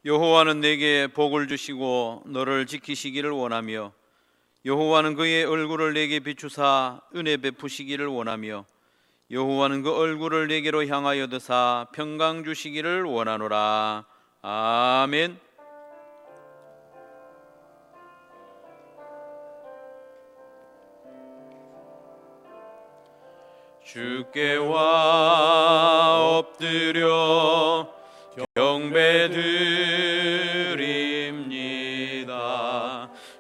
여호와는 내게 복을 주시고 너를 지키시기를 원하며 여호와는 그의 얼굴을 내게 비추사 은혜 베푸시기를 원하며 여호와는 그 얼굴을 내게로 향하여 드사 평강 주시기를 원하노라. 아멘. 주께 와 엎드려 경배드립니다.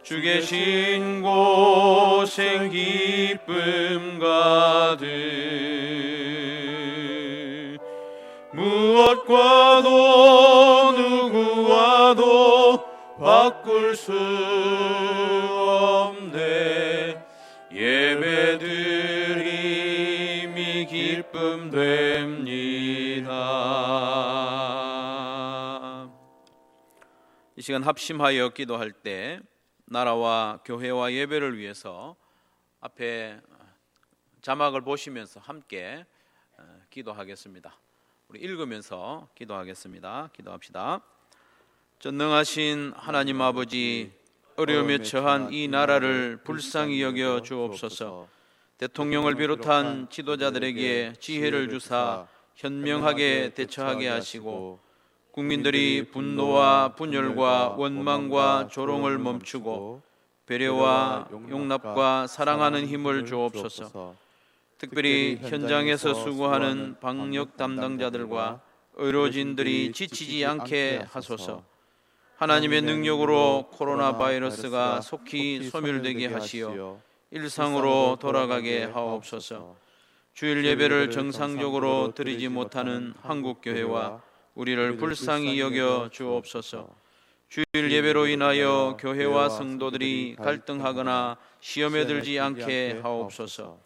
주 계신 곳엔 기쁨 가득 무엇과도 누구와도 바꿀 수 없네. 예배드림이 기쁨 됩니다. 이 시간 합심하여 기도할 때 나라와 교회와 예배를 위해서 앞에 자막을 보시면서 함께 기도하겠습니다. 우리 읽으면서 기도하겠습니다. 기도합시다. 전능하신 하나님 아버지, 어려움에 처한 이 나라를 불쌍히 여겨 주옵소서. 대통령을 비롯한 지도자들에게 지혜를 주사 현명하게 대처하게 하시고 국민들이 분노와 분열과 원망과 조롱을 멈추고 배려와 용납과 사랑하는 힘을 주옵소서. 특별히 현장에서 수고하는 방역 담당자들과 의료진들이 지치지 않게 하소서. 하나님의 능력으로 코로나 바이러스가 속히 소멸되게 하시어 일상으로 돌아가게 하옵소서. 주일 예배를 정상적으로 드리지 못하는 한국교회와 우리를 불쌍히 여겨 주옵소서. 주일 예배로 인하여 교회와 성도들이 갈등하거나 시험에 들지 않게 하옵소서.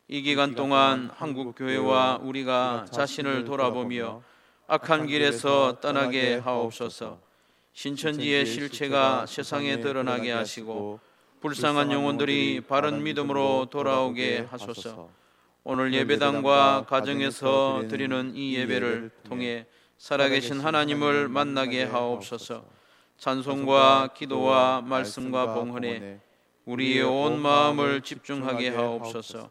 이 기간 동안 한국교회와 우리가 자신을 돌아보며 악한 길에서 떠나게 하옵소서. 신천지의 실체가 세상에 드러나게 하시고 불쌍한 영혼들이 바른 믿음으로 돌아오게 하소서. 오늘 예배당과 가정에서 드리는 이 예배를 통해 살아계신 하나님을 만나게 하옵소서. 찬송과 기도와 말씀과 봉헌에 우리의 온 마음을 집중하게 하옵소서.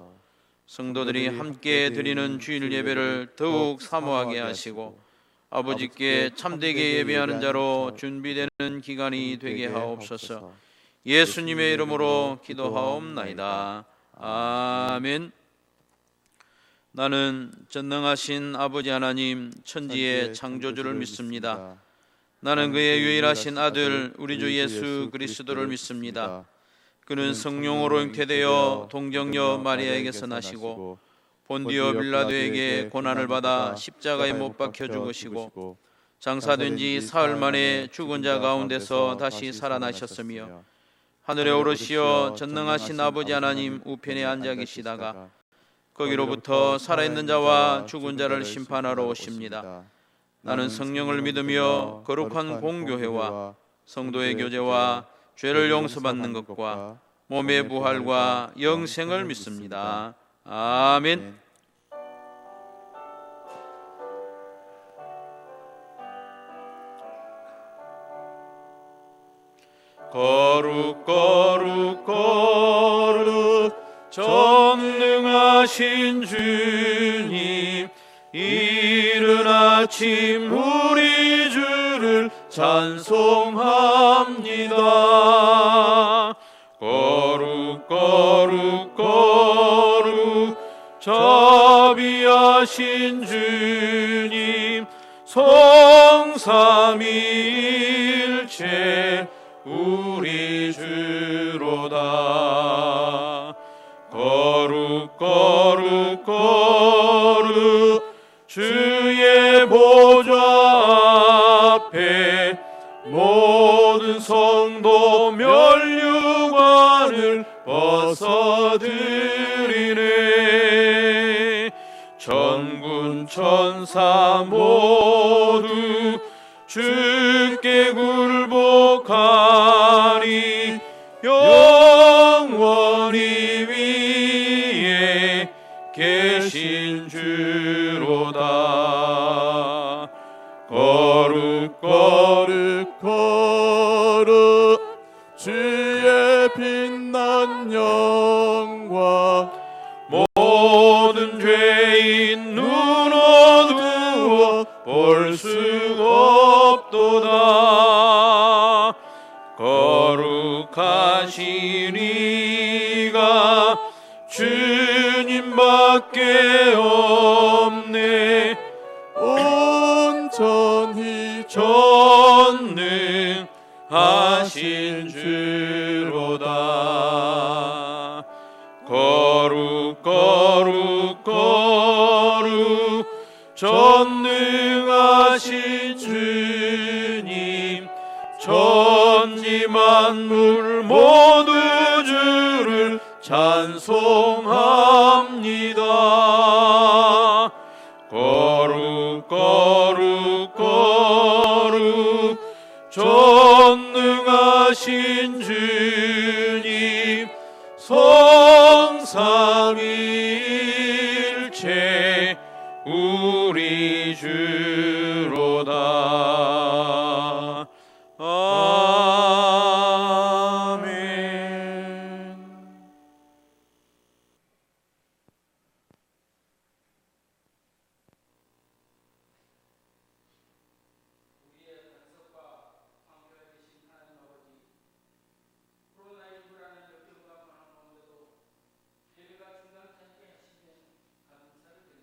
성도들이 함께 드리는 주일 예배를 더욱 사모하게 하시고 아버지께 참되게 예배하는 자로 준비되는 기간이 되게 하옵소서. 예수님의 이름으로 기도하옵나이다. 아멘. 나는 전능하신 아버지 하나님 천지의 창조주를 믿습니다. 나는 그의 유일하신 아들 우리 주 예수 그리스도를 믿습니다. 그는 성령으로 잉태되어 동정녀 마리아에게서 나시고 본디오 빌라도에게 고난을 받아 십자가에 못 박혀 죽으시고 장사된 지 사흘 만에 죽은 자 가운데서 다시 살아나셨으며 하늘에 오르시어 전능하신 아버지 하나님 우편에 앉아 계시다가 거기로부터 살아있는 자와 죽은 자를 심판하러 오십니다. 나는 성령을 믿으며 거룩한 공교회와 성도의 교제와 죄를 용서받는 것과 몸의 부활과 영생을 믿습니다. 아멘. 거룩 거룩 거룩 전능하신 주님, 이른 아침 우리 주를 찬송합니다. 거룩 거룩 거룩 자비하신 주님, 성삼위일체 우리 주로다. 거룩 거룩 거룩 주의 보좌 앞에 모든 성도 면류관을 벗어드리네. 천군 천사 모두 주께 굴복하니 영원히 위에 계신 주로다. 거룩 거룩 거룩 주의 빛난 영광 모든 죄인 눈 어두워 볼 수 없도다. 거룩하신 이가 주님밖에 없네. 온전히 전능하신 주로다. 거룩 거룩 거룩 전능하신 주님, 천지 만물 모두 주를 찬송합니다. 거룩 거룩 거룩 전능하신 주님, 성삼일체 우리 주로다. 아멘. 코로나19라는 역경과 고난 가운데도 예배가 중단되지 않으시면 감사를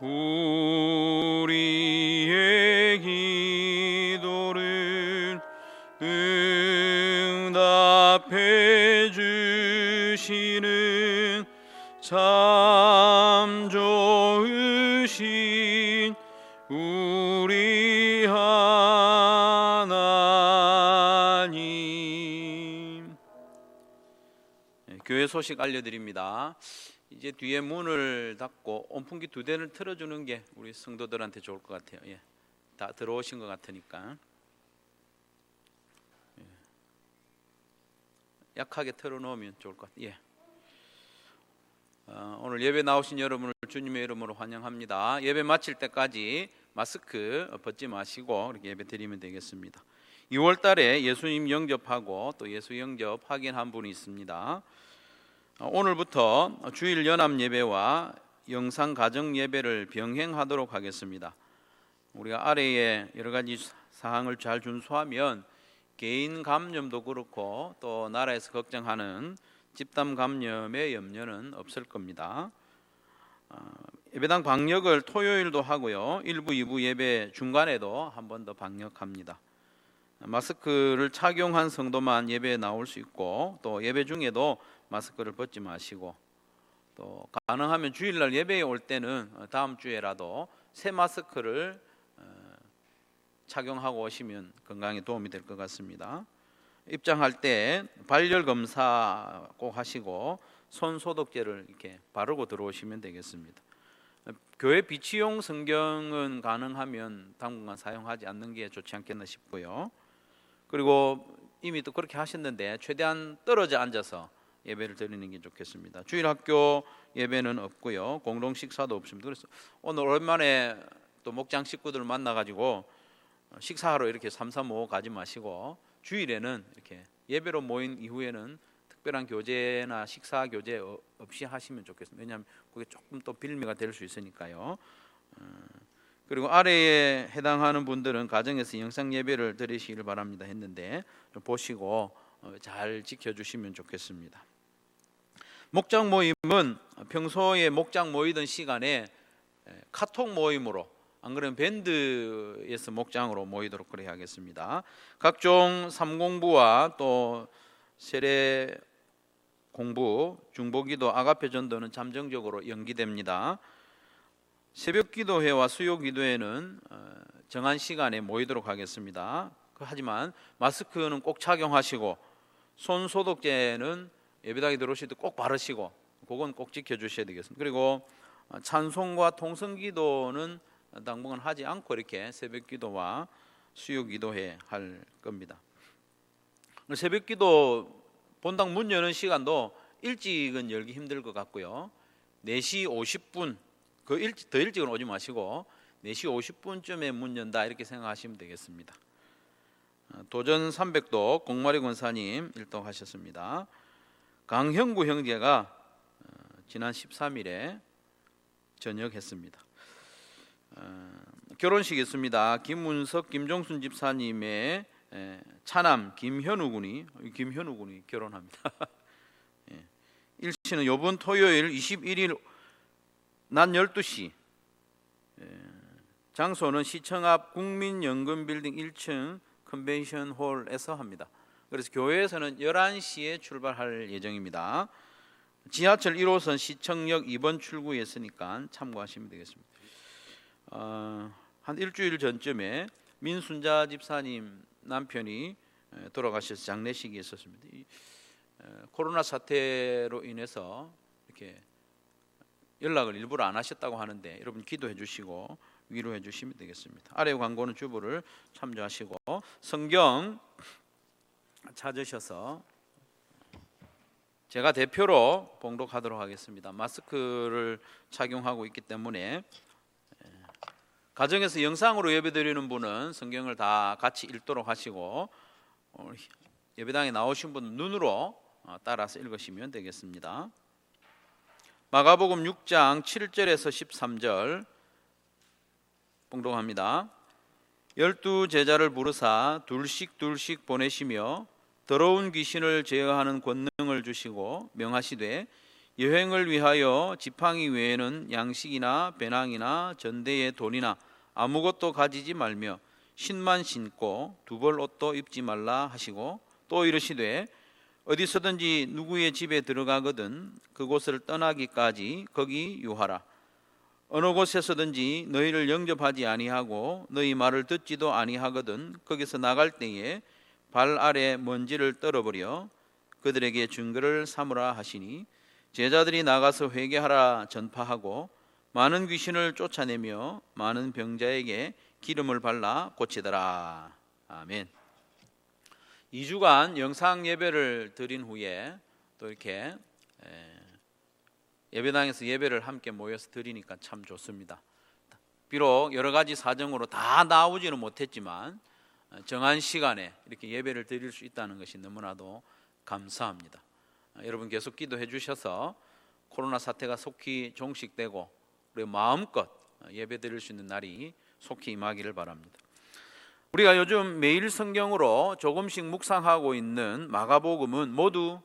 우리의 기도를 응답해 주시는 참 좋으신 우리 하나님. 교회 소식 알려드립니다. 이제 뒤에 문을 닫고 온풍기 2대를 틀어주는 게 우리 성도들한테 좋을 것 같아요. 예. 다 들어오신 것 같으니까 약하게 틀어놓으면 좋을 것 같아요. 예. 오늘 예배 나오신 여러분을 주님의 이름으로 환영합니다. 예배 마칠 때까지 마스크 벗지 마시고 이렇게 예배 드리면 되겠습니다. 2월 달에 예수님 영접하고 또 예수 영접 확인한 분이 있습니다. 오늘부터 주일 연합 예배와 영상 가정 예배를 병행하도록 하겠습니다. 우리가 아래에 여러 가지 사항을 잘 준수하면 개인 감염도 그렇고 또 나라에서 걱정하는 집단 감염의 염려는 없을 겁니다. 예배당 방역을 토요일도 하고요. 1부, 2부 예배 중간에도 한 번 더 방역합니다. 마스크를 착용한 성도만 예배에 나올 수 있고 또 예배 중에도 마스크를 벗지 마시고 또 가능하면 주일날 예배에 올 때는 다음 주에라도 새 마스크를 착용하고 오시면 건강에 도움이 될 것 같습니다. 입장할 때 발열 검사 꼭 하시고 손 소독제를 이렇게 바르고 들어오시면 되겠습니다. 교회 비치용 성경은 가능하면 당분간 사용하지 않는 게 좋지 않겠나 싶고요. 그리고 이미 또 그렇게 하셨는데 최대한 떨어져 앉아서 예배를 드리는 게 좋겠습니다. 주일 학교 예배는 없고요. 공동 식사도 없습니다. 그래서 오늘 오랜만에 또 목장 식구들 만나가지고 식사하러 이렇게 335 가지 마시고 주일에는 이렇게 예배로 모인 이후에는 특별한 교제나 식사 교제 없이 하시면 좋겠습니다. 왜냐하면 그게 조금 또 빌미가 될 수 있으니까요. 그리고 아래에 해당하는 분들은 가정에서 영상 예배를 드리시길 바랍니다 했는데 좀 보시고 잘 지켜주시면 좋겠습니다. 목장 모임은 평소에 목장 모이던 시간에 카톡 모임으로 안 그러면 밴드에서 목장으로 모이도록 그래 하겠습니다. 각종 삼공부와 또 세례 공부, 중보기도, 아가페 전도는 잠정적으로 연기됩니다. 새벽 기도회와 수요 기도회는 정한 시간에 모이도록 하겠습니다. 하지만 마스크는 꼭 착용하시고 손 소독제는 예배당에 들어오실 때 꼭 바르시고 그건 꼭 지켜주셔야 되겠습니다. 그리고 찬송과 통성기도는 당분간 하지 않고 이렇게 새벽기도와 수요기도회 할 겁니다. 새벽기도 본당 문 여는 시간도 일찍은 열기 힘들 것 같고요. 4시 50분 더 일찍은 오지 마시고 4시 50분쯤에 문 연다 이렇게 생각하시면 되겠습니다. 도전 300도 공마리 권사님 일동하셨습니다. 강형구 형제가 지난 13일에 전역했습니다. 결혼식이 있습니다. 김문석, 김종순 집사님의 차남 김현우 군이 결혼합니다. 일치는 이번 토요일 21일 낮 12시, 장소는 시청 앞 국민연금빌딩 1층 컨벤션홀에서 합니다. 그래서 교회에서는 11시에 출발할 예정입니다. 지하철 1호선 시청역 2번 출구에 있으니까 참고하시면 되겠습니다. 한 일주일 전쯤에 민순자 집사님 남편이 돌아가셔서 장례식이 있었습니다. 코로나 사태로 인해서 이렇게 연락을 일부러 안 하셨다고 하는데 여러분 기도해 주시고 위로해 주시면 되겠습니다. 아래 광고는 주부를 참조하시고 성경 찾으셔서 제가 대표로 봉독하도록 하겠습니다. 마스크를 착용하고 있기 때문에 가정에서 영상으로 예배드리는 분은 성경을 다 같이 읽도록 하시고 예배당에 나오신 분은 눈으로 따라서 읽으시면 되겠습니다. 마가복음 6장 7절에서 13절 봉독합니다. 12 제자를 부르사 둘씩 보내시며 더러운 귀신을 제어하는 권능을 주시고 명하시되 여행을 위하여 지팡이 외에는 양식이나 배낭이나 전대의 돈이나 아무것도 가지지 말며 신만 신고 두 벌 옷도 입지 말라 하시고, 또 이르시되 어디서든지 누구의 집에 들어가거든 그곳을 떠나기까지 거기 유하라. 어느 곳에서든지 너희를 영접하지 아니하고 너희 말을 듣지도 아니하거든 거기서 나갈 때에 발 아래 먼지를 떨어버려 그들에게 증거를 삼으라 하시니, 제자들이 나가서 회개하라 전파하고 많은 귀신을 쫓아내며 많은 병자에게 기름을 발라 고치더라. 아멘. 2주간 영상 예배를 드린 후에 또 이렇게 예배당에서 예배를 함께 모여서 드리니까 참 좋습니다. 비록 여러 가지 사정으로 다 나오지는 못했지만 정한 시간에 이렇게 예배를 드릴 수 있다는 것이 너무나도 감사합니다. 여러분 계속 기도해 주셔서 코로나 사태가 속히 종식되고 그리고 마음껏 예배 드릴 수 있는 날이 속히 임하기를 바랍니다. 우리가 요즘 매일 성경으로 조금씩 묵상하고 있는 마가복음은 모두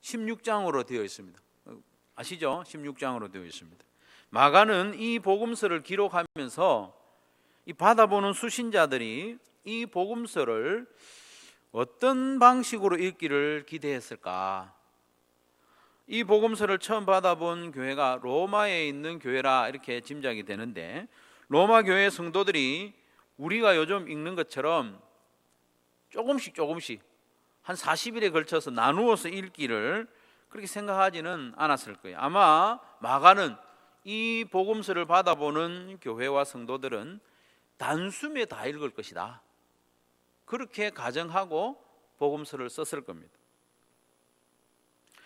16장으로 되어 있습니다. 아시죠? 16장으로 되어 있습니다. 마가는 이 복음서를 기록하면서 이 받아보는 수신자들이 이 복음서를 어떤 방식으로 읽기를 기대했을까? 이 복음서를 처음 받아본 교회가 로마에 있는 교회라 이렇게 짐작이 되는데, 로마 교회 성도들이 우리가 요즘 읽는 것처럼 조금씩 한 40일에 걸쳐서 나누어서 읽기를 그렇게 생각하지는 않았을 거예요. 아마 마가는 이 복음서를 받아보는 교회와 성도들은 단숨에 다 읽을 것이다, 그렇게 가정하고 복음서를 썼을 겁니다.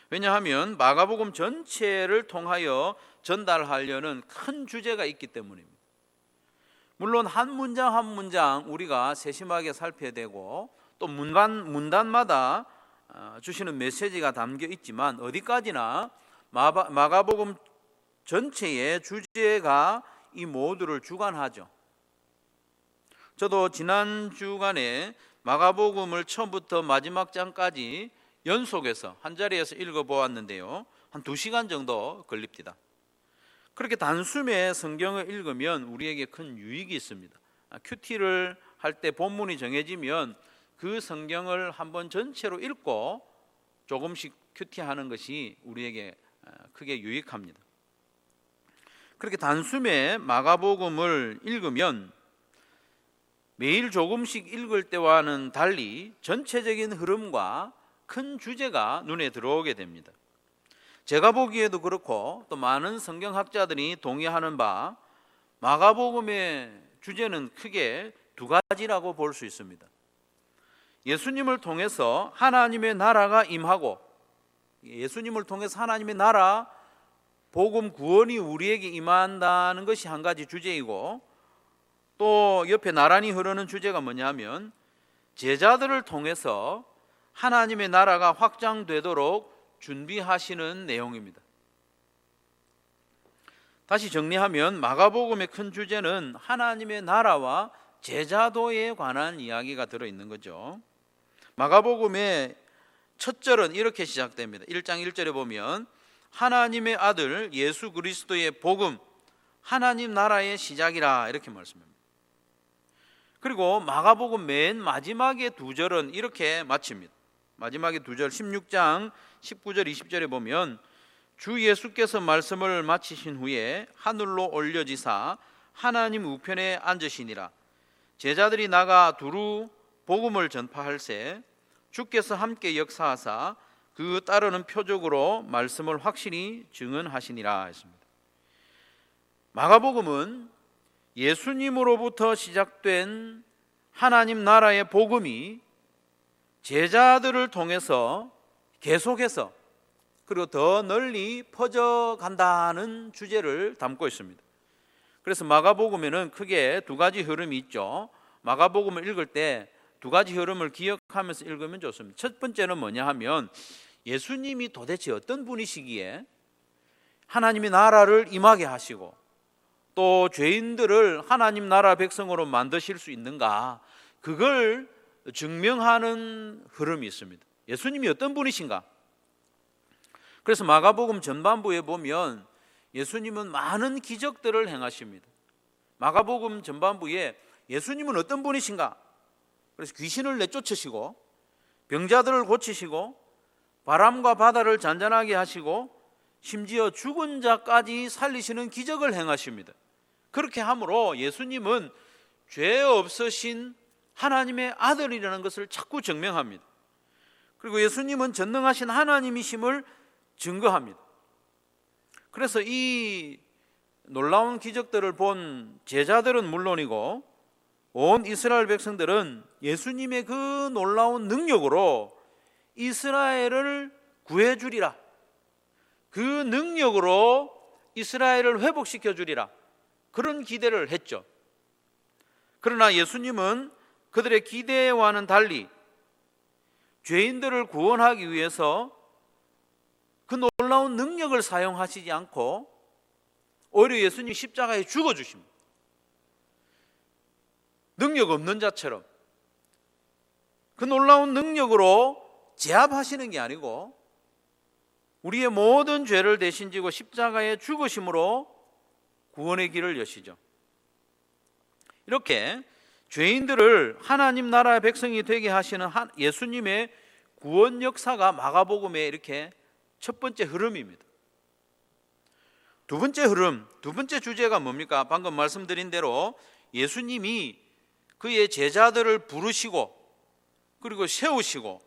왜냐하면 마가복음 전체를 통하여 전달하려는 큰 주제가 있기 때문입니다. 물론 한 문장 한 문장 우리가 세심하게 살펴야 되고 또 문단마다 주시는 메시지가 담겨 있지만 어디까지나 마가복음 전체의 주제가 이 모두를 주관하죠. 저도 지난 주간에 마가복음을 처음부터 마지막 장까지 연속해서 한 자리에서 읽어보았는데요, 한 2시간 정도 걸립니다. 그렇게 단숨에 성경을 읽으면 우리에게 큰 유익이 있습니다. 큐티를 할 때 본문이 정해지면 그 성경을 한번 전체로 읽고 조금씩 큐티하는 것이 우리에게 크게 유익합니다. 그렇게 단숨에 마가복음을 읽으면 매일 조금씩 읽을 때와는 달리 전체적인 흐름과 큰 주제가 눈에 들어오게 됩니다. 제가 보기에도 그렇고 또 많은 성경학자들이 동의하는 바 마가복음의 주제는 크게 2가지라고 볼 수 있습니다. 예수님을 통해서 하나님의 나라가 임하고, 예수님을 통해서 하나님의 나라 복음 구원이 우리에게 임한다는 것이 한 가지 주제이고, 또 옆에 나란히 흐르는 주제가 뭐냐면 제자들을 통해서 하나님의 나라가 확장되도록 준비하시는 내용입니다. 다시 정리하면 마가복음의 큰 주제는 하나님의 나라와 제자도에 관한 이야기가 들어있는 거죠. 마가복음의 첫 절은 이렇게 시작됩니다. 1장 1절에 보면 하나님의 아들 예수 그리스도의 복음, 하나님 나라의 시작이라 이렇게 말씀합니다. 그리고 마가복음 맨 마지막의 2절은 이렇게 마칩니다. 마지막에 2절 16장 19절 20절에 보면 주 예수께서 말씀을 마치신 후에 하늘로 올려지사 하나님 우편에 앉으시니라. 제자들이 나가 두루 복음을 전파할새 주께서 함께 역사하사 그 따르는 표적으로 말씀을 확실히 증언하시니라 했습니다. 마가복음은 예수님으로부터 시작된 하나님 나라의 복음이 제자들을 통해서 계속해서 그리고 더 널리 퍼져간다는 주제를 담고 있습니다. 그래서 마가복음에는 크게 2가지 흐름이 있죠. 마가복음을 읽을 때 2가지 흐름을 기억하면서 읽으면 좋습니다. 첫 번째는 뭐냐 하면 예수님이 도대체 어떤 분이시기에 하나님의 나라를 임하게 하시고 또 죄인들을 하나님 나라 백성으로 만드실 수 있는가, 그걸 증명하는 흐름이 있습니다. 예수님이 어떤 분이신가? 그래서 마가복음 전반부에 보면 예수님은 많은 기적들을 행하십니다. 마가복음 전반부에 예수님은 어떤 분이신가? 그래서 귀신을 내쫓으시고 병자들을 고치시고 바람과 바다를 잔잔하게 하시고 심지어 죽은 자까지 살리시는 기적을 행하십니다. 그렇게 함으로 예수님은 죄 없으신 하나님의 아들이라는 것을 자꾸 증명합니다. 그리고 예수님은 전능하신 하나님이심을 증거합니다. 그래서 이 놀라운 기적들을 본 제자들은 물론이고 온 이스라엘 백성들은 예수님의 그 놀라운 능력으로 이스라엘을 구해주리라, 그 능력으로 이스라엘을 회복시켜 주리라, 그런 기대를 했죠. 그러나 예수님은 그들의 기대와는 달리 죄인들을 구원하기 위해서 그 놀라운 능력을 사용하시지 않고 오히려 예수님 십자가에 죽어주십니다. 능력 없는 자처럼 그 놀라운 능력으로 제압하시는 게 아니고 우리의 모든 죄를 대신 지고 십자가에 죽으심으로 구원의 길을 여시죠. 이렇게 죄인들을 하나님 나라의 백성이 되게 하시는 예수님의 구원 역사가 마가복음의 이렇게 첫 번째 흐름입니다. 두 번째 흐름, 두 번째 주제가 뭡니까? 방금 말씀드린 대로 예수님이 그의 제자들을 부르시고 그리고 세우시고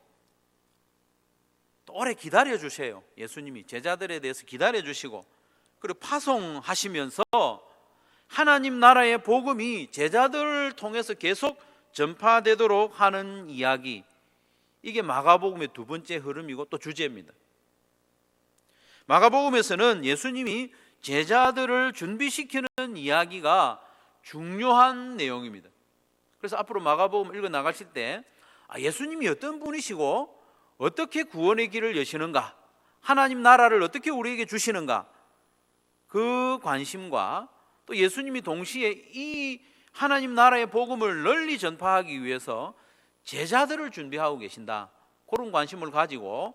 또 오래 기다려 주세요. 예수님이 제자들에 대해서 기다려 주시고 그리고 파송하시면서 하나님 나라의 복음이 제자들을 통해서 계속 전파되도록 하는 이야기, 이게 마가복음의 두 번째 흐름이고 또 주제입니다. 마가복음에서는 예수님이 제자들을 준비시키는 이야기가 중요한 내용입니다. 그래서 앞으로 마가복음 읽어 나가실 때 예수님이 어떤 분이시고 어떻게 구원의 길을 여시는가, 하나님 나라를 어떻게 우리에게 주시는가, 그 관심과 또 예수님이 동시에 이 하나님 나라의 복음을 널리 전파하기 위해서 제자들을 준비하고 계신다, 그런 관심을 가지고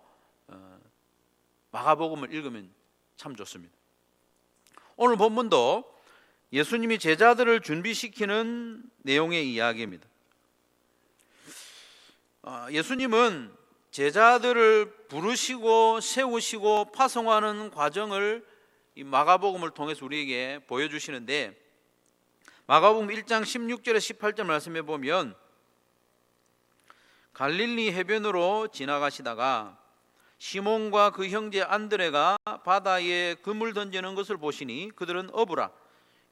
마가복음을 읽으면 참 좋습니다. 오늘 본문도 예수님이 제자들을 준비시키는 내용의 이야기입니다. 예수님은 제자들을 부르시고 세우시고 파송하는 과정을 이 마가복음을 통해서 우리에게 보여주시는데, 마가복음 1장 16절에 18절 말씀해 보면 갈릴리 해변으로 지나가시다가 시몬과 그 형제 안드레가 바다에 그물 던지는 것을 보시니 그들은 어부라.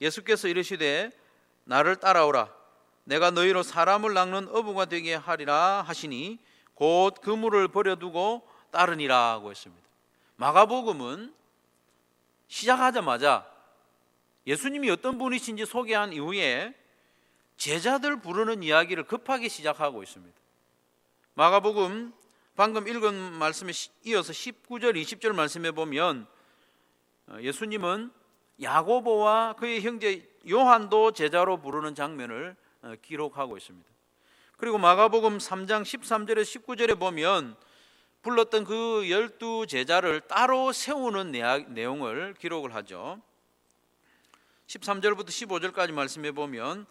예수께서 이르시되 나를 따라오라. 내가 너희로 사람을 낚는 어부가 되게 하리라 하시니 곧 그물을 버려두고 따르니라고 했습니다. 마가복음은 시작하자마자 예수님이 어떤 분이신지 소개한 이후에 제자들 부르는 이야기를 급하게 시작하고 있습니다. 마가복음 방금 읽은 말씀에 이어서 19절 20절 말씀해 보면 예수님은 야고보와 그의 형제 요한도 제자로 부르는 장면을 기록하고 있습니다. 그리고 마가복음 3장 13절에 19절에 보면 불렀던 그 12 제자를 따로 세우는 내용을 기록을 하죠. 13절부터 15절까지 말씀해 보면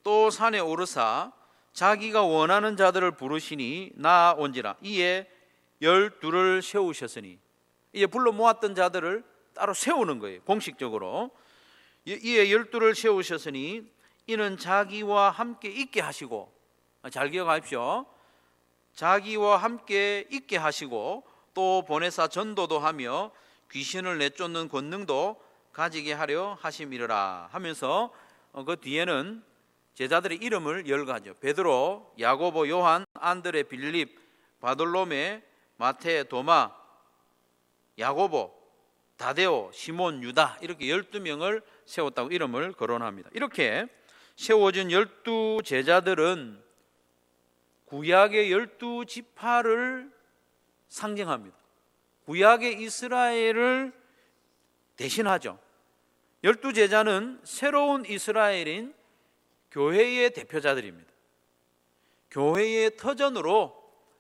또 산에 오르사 자기가 원하는 자들을 부르시니 나온지라. 이에 12를 세우셨으니, 이에 불러 모았던 자들을 따로 세우는 거예요. 공식적으로. 이에 12를 세우셨으니 이는 자기와 함께 있게 하시고, 잘 기억하십시오. 자기와 함께 있게 하시고 또 보내사 전도도 하며 귀신을 내쫓는 권능도 가지게 하려 하심이라 하면서 그 뒤에는 제자들의 이름을 열거하죠. 베드로, 야고보, 요한, 안드레, 빌립, 바돌로메, 마태, 도마, 야고보, 다데오, 시몬, 유다, 이렇게 12명을 세웠다고 이름을 거론합니다. 이렇게 세워진 12 제자들은 구약의 12지파를 상징합니다. 구약의 이스라엘을 대신하죠. 12 제자는 새로운 이스라엘인 교회의 대표자들입니다. 교회의 터전으로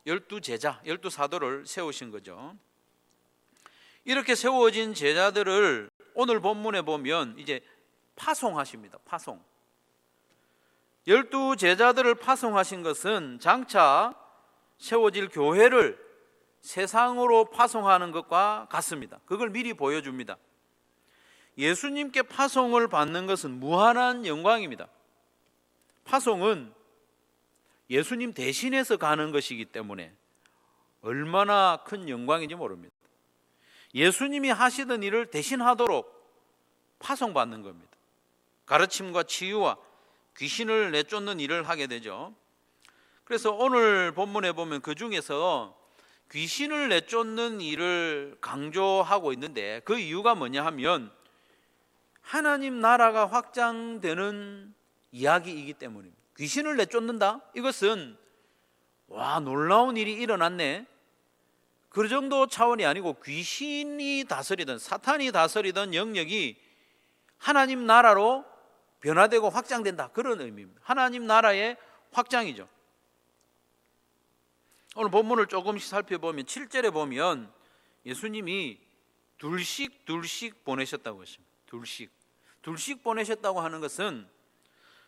12 제자, 12 사도를 세우신 거죠. 이렇게 세워진 제자들을 오늘 본문에 보면 이제 파송하십니다. 파송. 12 제자들을 파송하신 것은 장차 세워질 교회를 세상으로 파송하는 것과 같습니다. 그걸 미리 보여줍니다. 예수님께 파송을 받는 것은 무한한 영광입니다. 파송은 예수님 대신해서 가는 것이기 때문에 얼마나 큰 영광인지 모릅니다. 예수님이 하시던 일을 대신하도록 파송받는 겁니다. 가르침과 치유와 귀신을 내쫓는 일을 하게 되죠. 그래서 오늘 본문에 보면 그 중에서 귀신을 내쫓는 일을 강조하고 있는데 그 이유가 뭐냐 하면 하나님 나라가 확장되는 이야기이기 때문입니다. 귀신을 내쫓는다? 이것은 와, 놀라운 일이 일어났네. 그 정도 차원이 아니고 귀신이 다스리던, 사탄이 다스리던 영역이 하나님 나라로 변화되고 확장된다, 그런 의미입니다. 하나님 나라의 확장이죠. 오늘 본문을 조금씩 살펴보면 7절에 보면 예수님이 둘씩 보내셨다고 했습니다. 둘씩 보내셨다고 하는 것은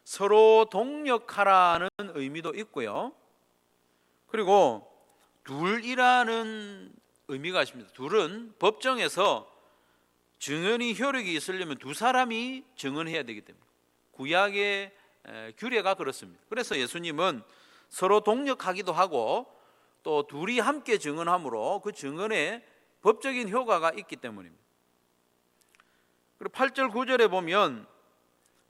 서로 동력하라는 의미도 있고요. 그리고 둘이라는 의미가 있습니다. 둘은 법정에서 증언이 효력이 있으려면 두 사람이 증언해야 되기 때문에 구약의 규례가 그렇습니다. 그래서 예수님은 서로 동력하기도 하고 또 둘이 함께 증언함으로 그 증언에 법적인 효과가 있기 때문입니다. 그리고 8절 9절에 보면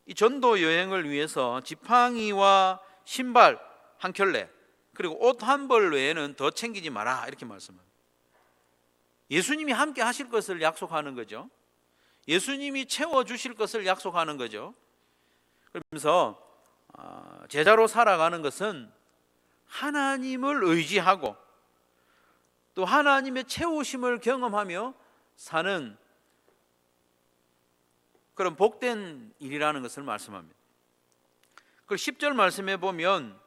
이 전도 여행을 위해서 지팡이와 신발 한 켤레 그리고 옷 한 벌 외에는 더 챙기지 마라, 이렇게 말씀합니다. 예수님이 함께 하실 것을 약속하는 거죠. 예수님이 채워주실 것을 약속하는 거죠. 그러면서 제자로 살아가는 것은 하나님을 의지하고 또 하나님의 채우심을 경험하며 사는 그런 복된 일이라는 것을 말씀합니다. 그 10절 말씀해 보면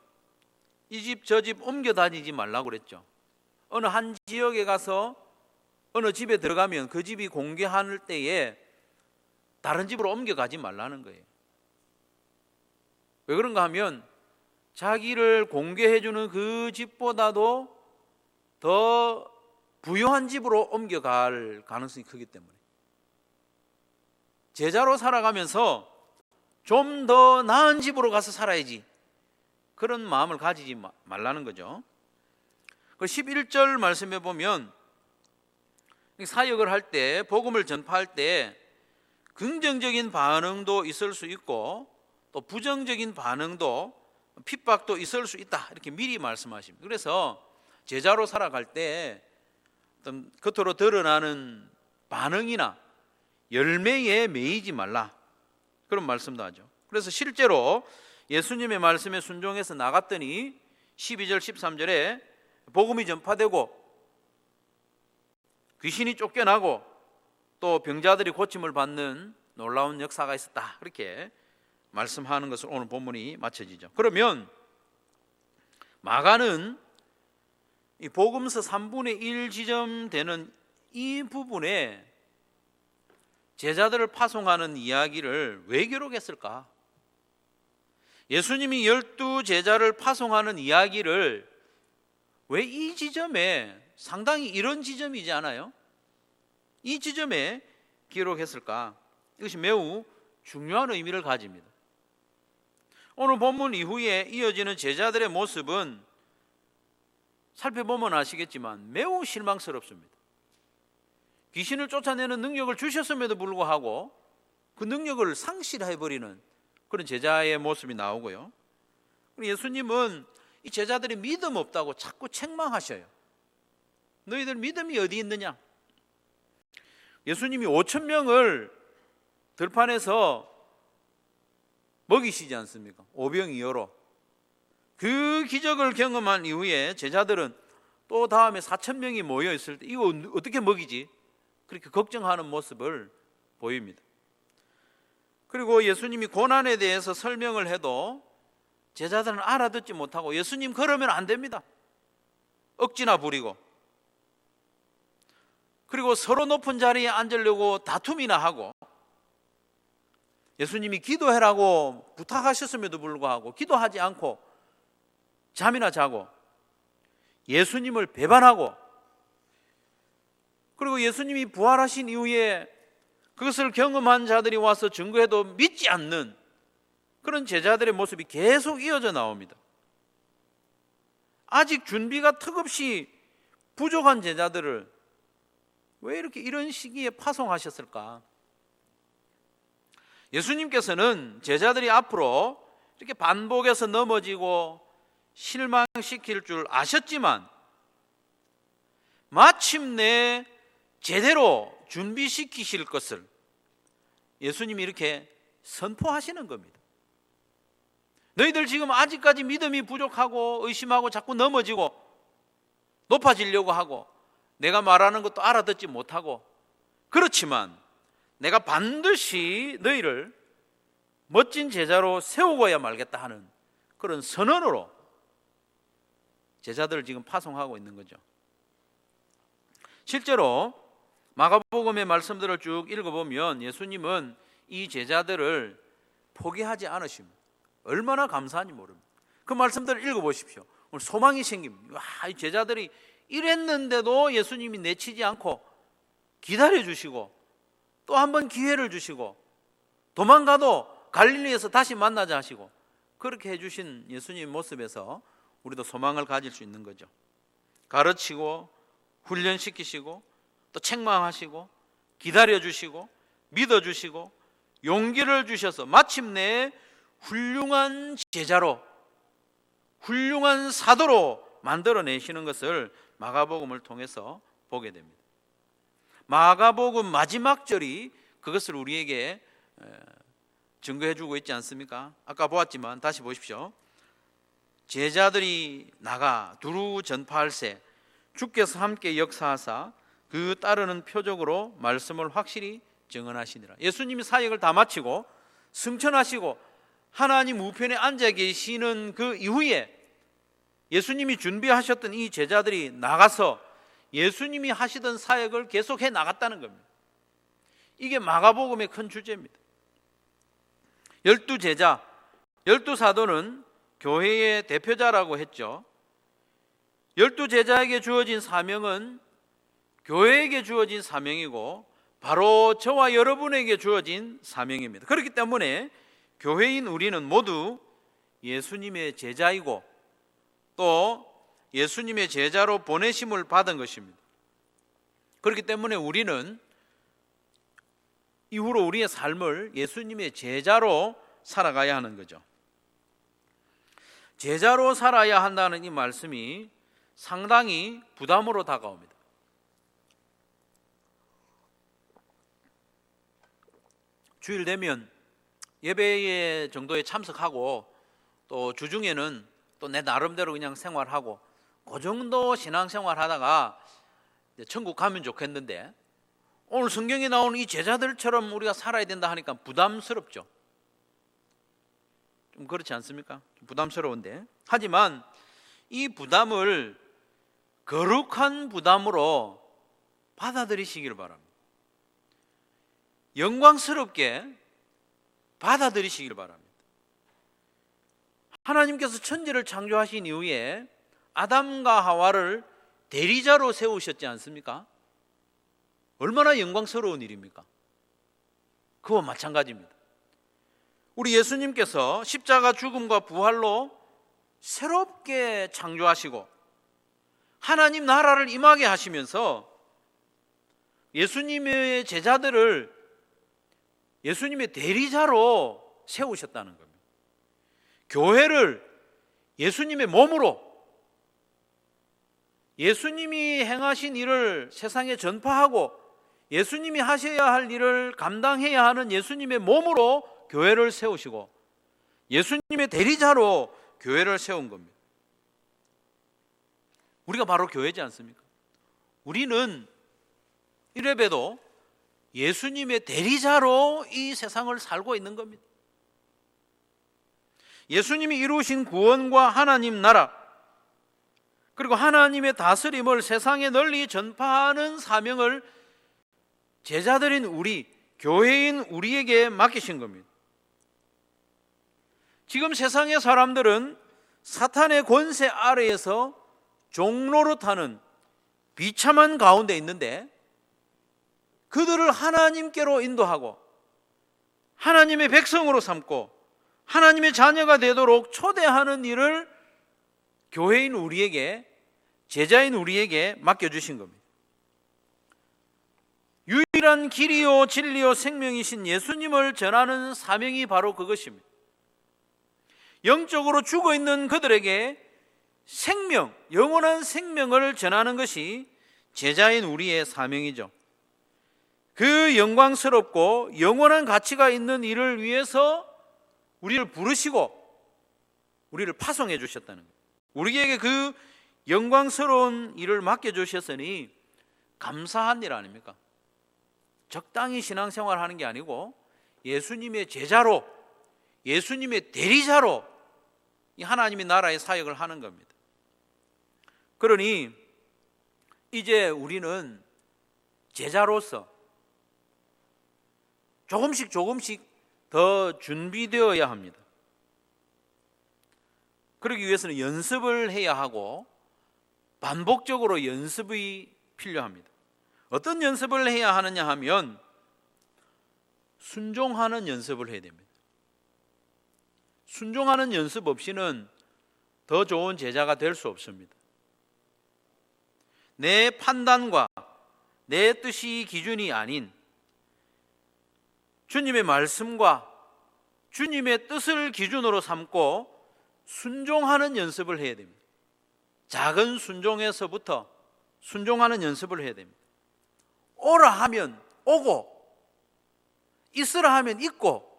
이 집 저 집 옮겨 다니지 말라고 그랬죠. 어느 한 지역에 가서 어느 집에 들어가면 그 집이 공개할 때에 다른 집으로 옮겨가지 말라는 거예요. 왜 그런가 하면 자기를 공개해주는 그 집보다도 더 부유한 집으로 옮겨갈 가능성이 크기 때문에 제자로 살아가면서 좀 더 나은 집으로 가서 살아야지, 그런 마음을 가지지 말라는 거죠. 그 11절 말씀해 보면 사역을 할 때, 복음을 전파할 때 긍정적인 반응도 있을 수 있고 또 부정적인 반응도, 핍박도 있을 수 있다, 이렇게 미리 말씀하십니다. 그래서 제자로 살아갈 때 어떤 겉으로 드러나는 반응이나 열매에 매이지 말라, 그런 말씀도 하죠. 그래서 실제로 예수님의 말씀에 순종해서 나갔더니 12절 13절에 복음이 전파되고 귀신이 쫓겨나고 또 병자들이 고침을 받는 놀라운 역사가 있었다, 그렇게 말씀하는 것을 오늘 본문이 마쳐지죠. 그러면 마가는 이 복음서 3분의 1 지점 되는 이 부분에 제자들을 파송하는 이야기를 왜 기록했을까? 예수님이 12 제자를 파송하는 이야기를 왜 이 지점에, 상당히 이런 지점이지 않아요? 이 지점에 기록했을까? 이것이 매우 중요한 의미를 가집니다. 오늘 본문 이후에 이어지는 제자들의 모습은 살펴보면 아시겠지만 매우 실망스럽습니다. 귀신을 쫓아내는 능력을 주셨음에도 불구하고 그 능력을 상실해버리는 그런 제자의 모습이 나오고요. 예수님은 이 제자들이 믿음 없다고 자꾸 책망하셔요. 너희들 믿음이 어디 있느냐? 예수님이 5,000명을 들판에서 먹이시지 않습니까? 오병이어로. 그 기적을 경험한 이후에 제자들은 또 다음에 4,000명이 모여 있을 때 이거 어떻게 먹이지? 그렇게 걱정하는 모습을 보입니다. 그리고 예수님이 고난에 대해서 설명을 해도 제자들은 알아듣지 못하고 예수님 그러면 안 됩니다, 억지나 부리고. 그리고 서로 높은 자리에 앉으려고 다툼이나 하고, 예수님이 기도해라고 부탁하셨음에도 불구하고 기도하지 않고 잠이나 자고, 예수님을 배반하고, 그리고 예수님이 부활하신 이후에 그것을 경험한 자들이 와서 증거해도 믿지 않는 그런 제자들의 모습이 계속 이어져 나옵니다. 아직 준비가 턱없이 부족한 제자들을 왜 이렇게 이런 시기에 파송하셨을까? 예수님께서는 제자들이 앞으로 이렇게 반복해서 넘어지고 실망시킬 줄 아셨지만 마침내 제대로 준비시키실 것을 예수님이 이렇게 선포하시는 겁니다. 너희들 지금 아직까지 믿음이 부족하고 의심하고 자꾸 넘어지고 높아지려고 하고 내가 말하는 것도 알아듣지 못하고, 그렇지만 내가 반드시 너희를 멋진 제자로 세우고야 말겠다 하는 그런 선언으로 제자들을 지금 파송하고 있는 거죠. 실제로 마가복음의 말씀들을 쭉 읽어보면 예수님은 이 제자들을 포기하지 않으십니다. 얼마나 감사한지 모릅니다. 그 말씀들을 읽어보십시오. 오늘 소망이 생깁니다. 와, 이 제자들이 이랬는데도 예수님이 내치지 않고 기다려주시고 또 한 번 기회를 주시고 도망가도 갈릴리에서 다시 만나자 하시고, 그렇게 해주신 예수님의 모습에서 우리도 소망을 가질 수 있는 거죠. 가르치고 훈련시키시고 또 책망하시고 기다려주시고 믿어주시고 용기를 주셔서 마침내 훌륭한 제자로, 훌륭한 사도로 만들어내시는 것을 마가복음을 통해서 보게 됩니다. 마가복음 마지막 절이 그것을 우리에게 증거해주고 있지 않습니까? 아까 보았지만 다시 보십시오. 제자들이 나가 두루 전파할세 주께서 함께 역사하사 그 따르는 표적으로 말씀을 확실히 증언하시니라. 예수님이 사역을 다 마치고 승천하시고 하나님 우편에 앉아 계시는 그 이후에 예수님이 준비하셨던 이 제자들이 나가서 예수님이 하시던 사역을 계속해 나갔다는 겁니다. 이게 마가복음의 큰 주제입니다. 12제자, 12사도는 교회의 대표자라고 했죠. 12제자에게 주어진 사명은 교회에게 주어진 사명이고 바로 저와 여러분에게 주어진 사명입니다. 그렇기 때문에 교회인 우리는 모두 예수님의 제자이고 또 예수님의 제자로 보내심을 받은 것입니다. 그렇기 때문에 우리는 이후로 우리의 삶을 예수님의 제자로 살아가야 하는 거죠. 제자로 살아야 한다는 이 말씀이 상당히 부담으로 다가옵니다. 주일 되면 예배 정도에 참석하고 또 주중에는 또 내 나름대로 그냥 생활하고 그 정도 신앙생활 하다가 천국 가면 좋겠는데, 오늘 성경에 나오는 이 제자들처럼 우리가 살아야 된다 하니까 부담스럽죠. 좀 그렇지 않습니까? 좀 부담스러운데, 하지만 이 부담을 거룩한 부담으로 받아들이시기를 바랍니다. 영광스럽게 받아들이시기를 바랍니다. 하나님께서 천지를 창조하신 이후에 아담과 하와를 대리자로 세우셨지 않습니까? 얼마나 영광스러운 일입니까? 그와 마찬가지입니다. 우리 예수님께서 십자가 죽음과 부활로 새롭게 창조하시고 하나님 나라를 임하게 하시면서 예수님의 제자들을 예수님의 대리자로 세우셨다는 겁니다. 교회를 예수님의 몸으로, 예수님이 행하신 일을 세상에 전파하고 예수님이 하셔야 할 일을 감당해야 하는 예수님의 몸으로 교회를 세우시고 예수님의 대리자로 교회를 세운 겁니다. 우리가 바로 교회지 않습니까? 우리는 이래봬도 예수님의 대리자로 이 세상을 살고 있는 겁니다. 예수님이 이루신 구원과 하나님 나라, 그리고 하나님의 다스림을 세상에 널리 전파하는 사명을 제자들인 우리, 교회인 우리에게 맡기신 겁니다. 지금 세상의 사람들은 사탄의 권세 아래에서 종노릇하는 비참한 가운데 있는데, 그들을 하나님께로 인도하고 하나님의 백성으로 삼고 하나님의 자녀가 되도록 초대하는 일을 교회인 우리에게, 제자인 우리에게 맡겨주신 겁니다. 유일한 길이요 진리요 생명이신 예수님을 전하는 사명이 바로 그것입니다. 영적으로 죽어있는 그들에게 생명, 영원한 생명을 전하는 것이 제자인 우리의 사명이죠. 그 영광스럽고 영원한 가치가 있는 일을 위해서 우리를 부르시고 우리를 파송해 주셨다는 거예요. 우리에게 그 영광스러운 일을 맡겨주셨으니 감사한 일 아닙니까? 적당히 신앙생활 하는 게 아니고 예수님의 제자로, 예수님의 대리자로 이 하나님의 나라의 사역을 하는 겁니다. 그러니 이제 우리는 제자로서 조금씩 더 준비되어야 합니다. 그러기 위해서는 연습을 해야 하고 반복적으로 연습이 필요합니다. 어떤 연습을 해야 하느냐 하면 순종하는 연습을 해야 됩니다. 순종하는 연습 없이는 더 좋은 제자가 될 수 없습니다. 내 판단과 내 뜻이 기준이 아닌 주님의 말씀과 주님의 뜻을 기준으로 삼고 순종하는 연습을 해야 됩니다. 작은 순종에서부터 순종하는 연습을 해야 됩니다. 오라 하면 오고, 있으라 하면 있고,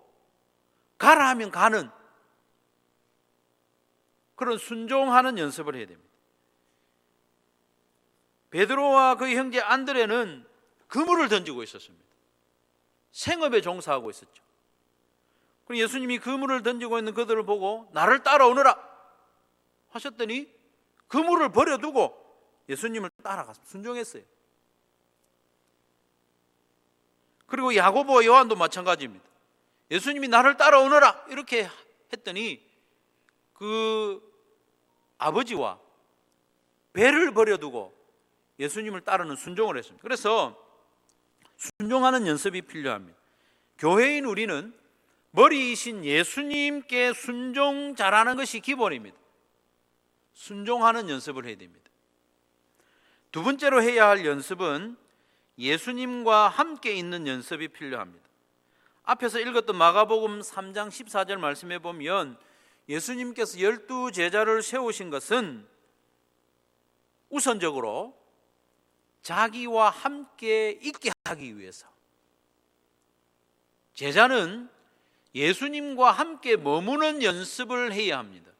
가라 하면 가는 그런 순종하는 연습을 해야 됩니다. 베드로와 그의 형제 안드레는 그물을 던지고 있었습니다. 생업에 종사하고 있었죠. 그리고 예수님이 그물을 던지고 있는 그들을 보고 나를 따라오너라 하셨더니 그물을 버려두고 예수님을 따라가서 순종했어요. 그리고 야고보와 요한도 마찬가지입니다. 예수님이 나를 따라오너라 이렇게 했더니 그 아버지와 배를 버려두고 예수님을 따르는 순종을 했습니다. 그래서 순종하는 연습이 필요합니다. 교회인 우리는 머리이신 예수님께 순종 잘하는 것이 기본입니다. 순종하는 연습을 해야 됩니다. 두 번째로 해야 할 연습은 예수님과 함께 있는 연습이 필요합니다. 앞에서 읽었던 마가복음 3장 14절 말씀해 보면 예수님께서 12제자를 세우신 것은 우선적으로 자기와 함께 있게 하기 위해서. 제자는 예수님과 함께 머무는 연습을 해야 합니다.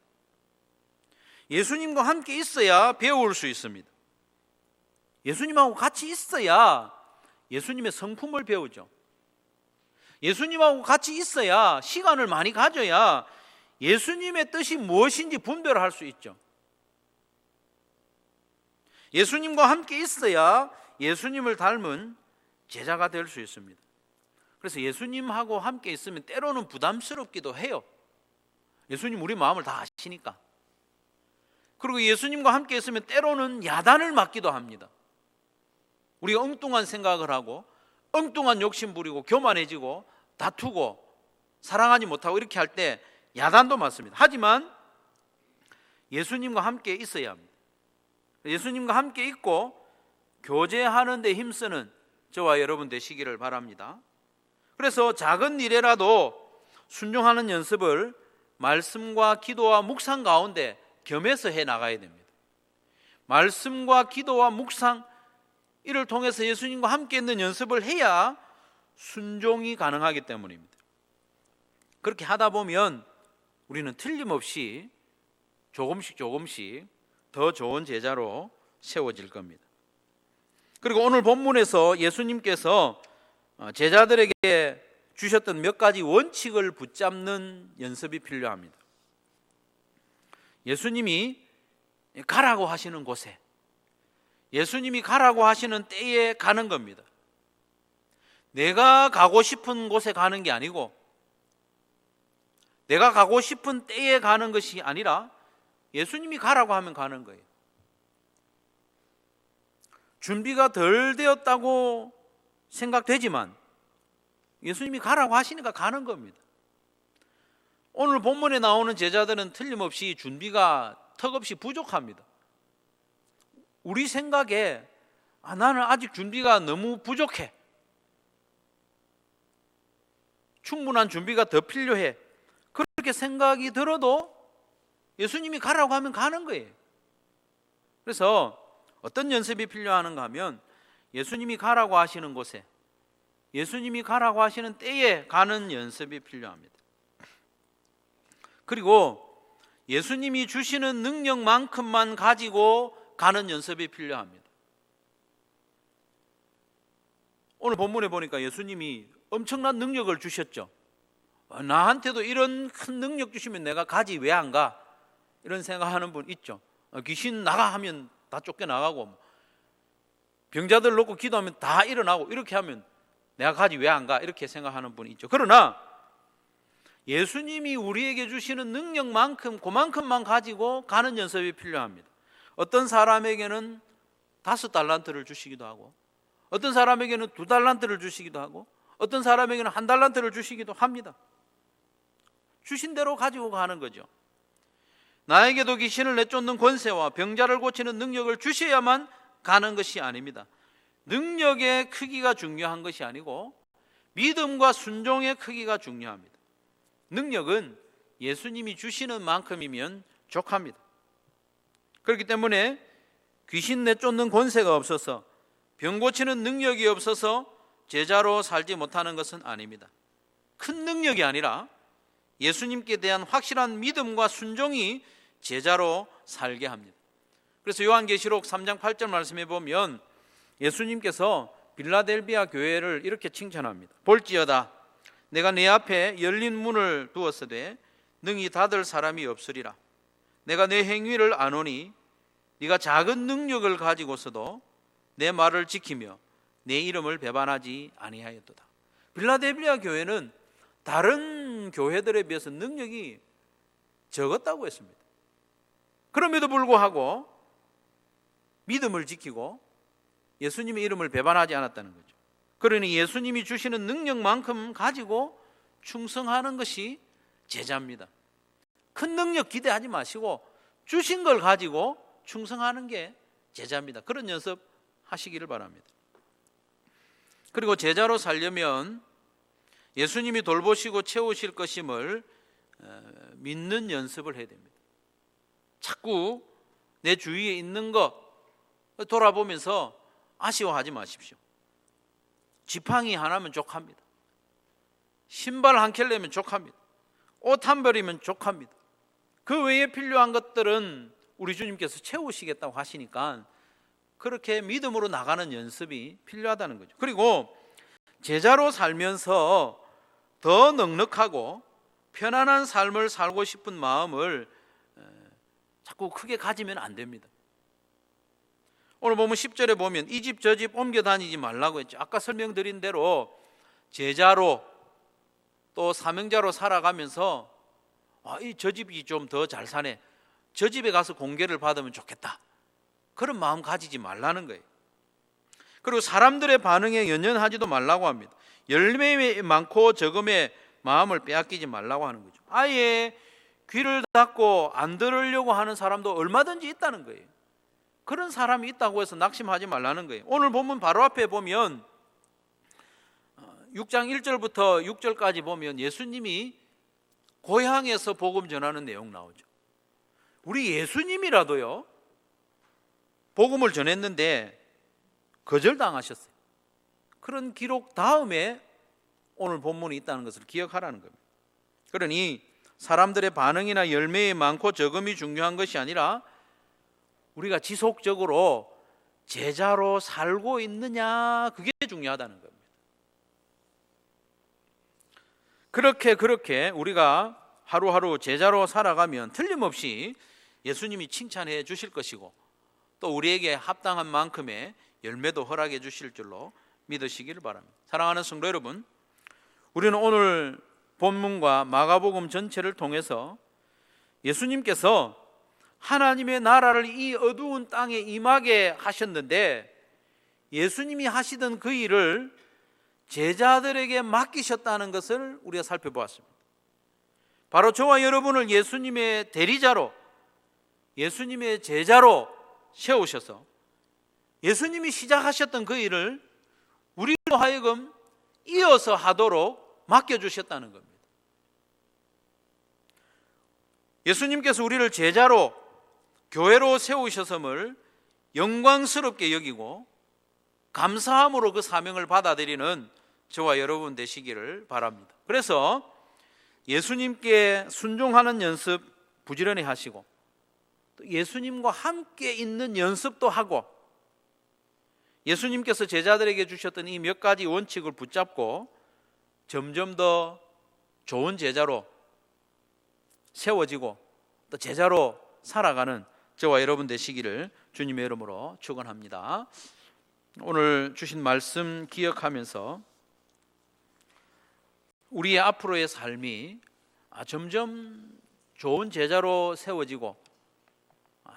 예수님과 함께 있어야 배울 수 있습니다. 예수님하고 같이 있어야 예수님의 성품을 배우죠. 예수님하고 같이 있어야 시간을 많이 가져야 예수님의 뜻이 무엇인지 분별할 수 있죠. 예수님과 함께 있어야 예수님을 닮은 제자가 될 수 있습니다. 그래서 예수님하고 함께 있으면 때로는 부담스럽기도 해요. 예수님 우리 마음을 다 아시니까. 그리고 예수님과 함께 있으면 때로는 야단을 맞기도 합니다. 우리가 엉뚱한 생각을 하고 엉뚱한 욕심 부리고 교만해지고 다투고 사랑하지 못하고 이렇게 할 때 야단도 맞습니다. 하지만 예수님과 함께 있어야 합니다. 예수님과 함께 있고 교제하는 데 힘쓰는 저와 여러분 되시기를 바랍니다. 그래서 작은 일에라도 순종하는 연습을 말씀과 기도와 묵상 가운데 겸해서 해 나가야 됩니다. 말씀과 기도와 묵상 이를 통해서 예수님과 함께 있는 연습을 해야 순종이 가능하기 때문입니다. 그렇게 하다 보면 우리는 틀림없이 조금씩 더 좋은 제자로 세워질 겁니다. 그리고 오늘 본문에서 예수님께서 제자들에게 주셨던 몇 가지 원칙을 붙잡는 연습이 필요합니다. 예수님이 가라고 하시는 곳에, 예수님이 가라고 하시는 때에 가는 겁니다. 내가 가고 싶은 곳에 가는 게 아니고 내가 가고 싶은 때에 가는 것이 아니라 예수님이 가라고 하면 가는 거예요. 준비가 덜 되었다고 생각되지만 예수님이 가라고 하시니까 가는 겁니다. 오늘 본문에 나오는 제자들은 틀림없이 준비가 턱없이 부족합니다. 우리 생각에 나는 아직 준비가 너무 부족해, 충분한 준비가 더 필요해, 그렇게 생각이 들어도 예수님이 가라고 하면 가는 거예요. 그래서 어떤 연습이 필요한가 하면 예수님이 가라고 하시는 곳에, 예수님이 가라고 하시는 때에 가는 연습이 필요합니다. 그리고 예수님이 주시는 능력만큼만 가지고 가는 연습이 필요합니다. 오늘 본문에 보니까 예수님이 엄청난 능력을 주셨죠. 나한테도 이런 큰 능력 주시면 내가 가지 왜 안 가? 이런 생각하는 분 있죠. 귀신 나가 하면 다 쫓겨나가고, 병자들 놓고 기도하면 다 일어나고, 이렇게 하면 내가 가지 왜 안 가? 이렇게 생각하는 분이 있죠. 그러나 예수님이 우리에게 주시는 능력만큼 그만큼만 가지고 가는 연습이 필요합니다. 어떤 사람에게는 5달란트를 주시기도 하고, 어떤 사람에게는 2달란트를 주시기도 하고, 어떤 사람에게는 1달란트를 주시기도 합니다. 주신 대로 가지고 가는 거죠. 나에게도 귀신을 내쫓는 권세와 병자를 고치는 능력을 주셔야만 가는 것이 아닙니다. 능력의 크기가 중요한 것이 아니고 믿음과 순종의 크기가 중요합니다. 능력은 예수님이 주시는 만큼이면 족합니다. 그렇기 때문에 귀신 내쫓는 권세가 없어서, 병 고치는 능력이 없어서 제자로 살지 못하는 것은 아닙니다. 큰 능력이 아니라 예수님께 대한 확실한 믿음과 순종이 제자로 살게 합니다. 그래서 요한계시록 3장 8절 말씀해 보면 예수님께서 빌라델비아 교회를 이렇게 칭찬합니다. 볼지어다 내가 내 앞에 열린 문을 두었으되 능히 닫을 사람이 없으리라. 내가 내 행위를 아노니 네가 작은 능력을 가지고서도 내 말을 지키며 내 이름을 배반하지 아니하였도다. 빌라델비아 교회는 다른 교회들에 비해서 능력이 적었다고 했습니다. 그럼에도 불구하고 믿음을 지키고 예수님의 이름을 배반하지 않았다는 거죠. 그러니 예수님이 주시는 능력만큼 가지고 충성하는 것이 제자입니다. 큰 능력 기대하지 마시고 주신 걸 가지고 충성하는 게 제자입니다. 그런 연습 하시기를 바랍니다. 그리고 제자로 살려면 예수님이 돌보시고 채우실 것임을 믿는 연습을 해야 됩니다. 자꾸 내 주위에 있는 거 돌아보면서 아쉬워하지 마십시오. 지팡이 하나면 족합니다. 신발 한 켤레면 족합니다. 옷 한 벌이면 족합니다. 그 외에 필요한 것들은 우리 주님께서 채우시겠다고 하시니까 그렇게 믿음으로 나가는 연습이 필요하다는 거죠. 그리고 제자로 살면서 더 넉넉하고 편안한 삶을 살고 싶은 마음을 자꾸 크게 가지면 안 됩니다. 오늘 보면 10절에 보면 이 집 저 집 옮겨 다니지 말라고 했죠. 아까 설명드린 대로 제자로 또 사명자로 살아가면서 저 집이 좀 더 잘 사네, 저 집에 가서 공개를 받으면 좋겠다, 그런 마음 가지지 말라는 거예요. 그리고 사람들의 반응에 연연하지도 말라고 합니다. 열매 많고 적음의 마음을 빼앗기지 말라고 하는 거죠. 아예 귀를 닫고 안 들으려고 하는 사람도 얼마든지 있다는 거예요. 그런 사람이 있다고 해서 낙심하지 말라는 거예요. 오늘 본문 바로 앞에 보면 6장 1절부터 6절까지 보면 예수님이 고향에서 복음 전하는 내용 나오죠. 우리 예수님이라도요, 복음을 전했는데 거절당하셨어요. 그런 기록 다음에 오늘 본문이 있다는 것을 기억하라는 겁니다. 그러니 사람들의 반응이나 열매의 많고 적음이 중요한 것이 아니라 우리가 지속적으로 제자로 살고 있느냐, 그게 중요하다는 겁니다. 그렇게 우리가 하루하루 제자로 살아가면 틀림없이 예수님이 칭찬해 주실 것이고 또 우리에게 합당한 만큼의 열매도 허락해 주실 줄로 믿으시기를 바랍니다. 사랑하는 성도 여러분, 우리는 오늘 본문과 마가복음 전체를 통해서 예수님께서 하나님의 나라를 이 어두운 땅에 임하게 하셨는데 예수님이 하시던 그 일을 제자들에게 맡기셨다는 것을 우리가 살펴보았습니다. 바로 저와 여러분을 예수님의 대리자로, 예수님의 제자로 세우셔서 예수님이 시작하셨던 그 일을 우리로 하여금 이어서 하도록 맡겨주셨다는 겁니다. 예수님께서 우리를 제자로, 교회로 세우셨음을 영광스럽게 여기고 감사함으로 그 사명을 받아들이는 저와 여러분 되시기를 바랍니다. 그래서 예수님께 순종하는 연습 부지런히 하시고 또 예수님과 함께 있는 연습도 하고 예수님께서 제자들에게 주셨던 이 몇 가지 원칙을 붙잡고 점점 더 좋은 제자로 세워지고 또 제자로 살아가는 저와 여러분 되시기를 주님의 이름으로 축원합니다. 오늘 주신 말씀 기억하면서 우리의 앞으로의 삶이 점점 좋은 제자로 세워지고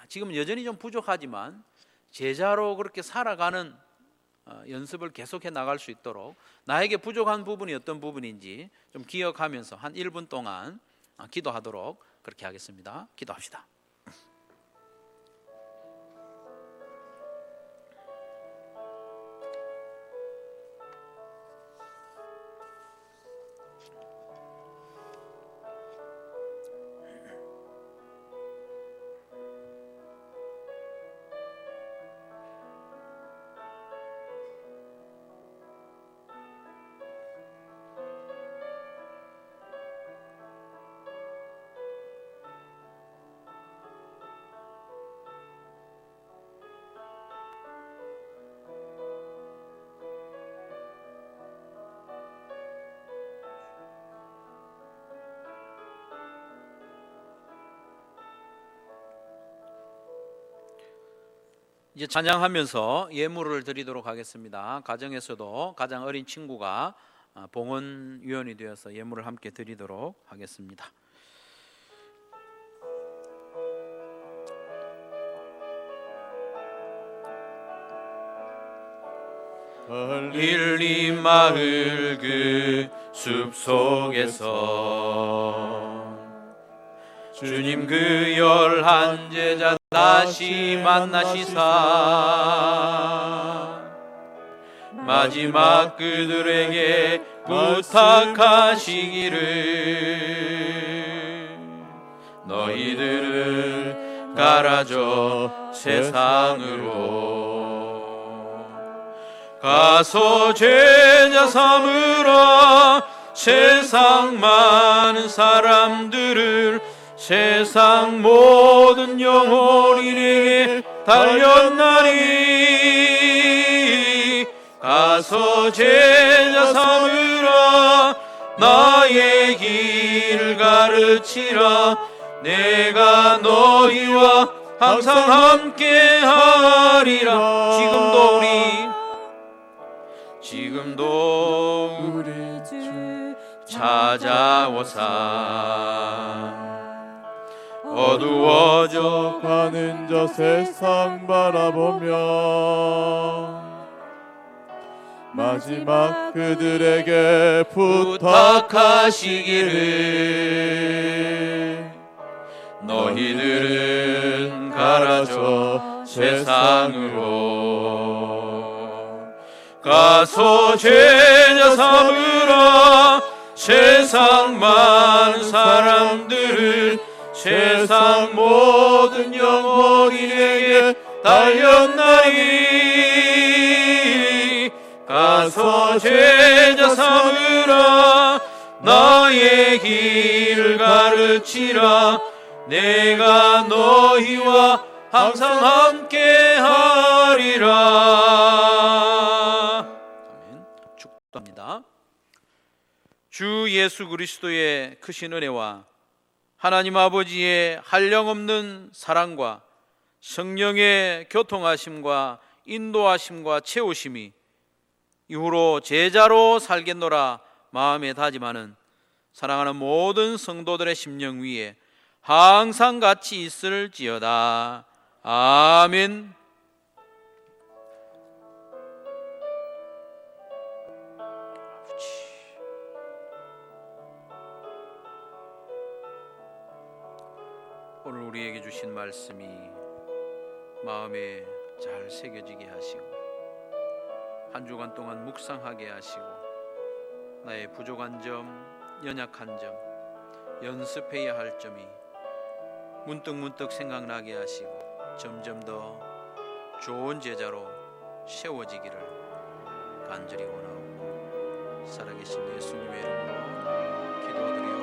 지금 여전히 좀 부족하지만 제자로 그렇게 살아가는 연습을 계속해 나갈 수 있도록 나에게 부족한 부분이 어떤 부분인지 좀 기억하면서 한 1분 동안 기도하도록 그렇게 하겠습니다. 기도합시다. 이제 찬양하면서 예물을 드리도록 하겠습니다. 가정에서도 가장 어린 친구가 봉헌위원이 되어서 예물을 함께 드리도록 하겠습니다. 일리 마을 그 숲속에서 주님 그 11 제자 다시 만나시사 마지막 그들에게 부탁하시기를 너희들을 가라져 세상으로 가서 제자 삼으라 세상 많은 사람들을 세상 모든 영혼에게 달렸나니 가서 제자 삼으라 나의 길 가르치라 내가 너희와 항상 함께 하리라. 지금도 우리 주 찾아오사 어두워져 가는 저 세상 바라보며 마지막 그들에게 부탁하시기를 너희들은 가라져 세상으로 가서 제자 삼으라 세상 많은 사람들을 세상 모든 영혼에게 달렸나니 가서 제자 삼으라 나의 길 가르치라 내가 너희와 항상 함께 하리라. 아멘. 축도합니다. 주 예수 그리스도의 크신 은혜와 하나님 아버지의 한량없는 사랑과 성령의 교통하심과 인도하심과 채우심이 이후로 제자로 살겠노라 마음에 다짐하는 사랑하는 모든 성도들의 심령 위에 항상 같이 있을지어다. 아멘. 오늘 우리에게 주신 말씀이 마음에 잘 새겨지게 하시고 한 주간 동안 묵상하게 하시고 나의 부족한 점, 연약한 점, 연습해야 할 점이 문득문득 생각나게 하시고 점점 더 좋은 제자로 세워지기를 간절히 원하고 살아계신 예수님의 이름으로 기도드리옵나이다.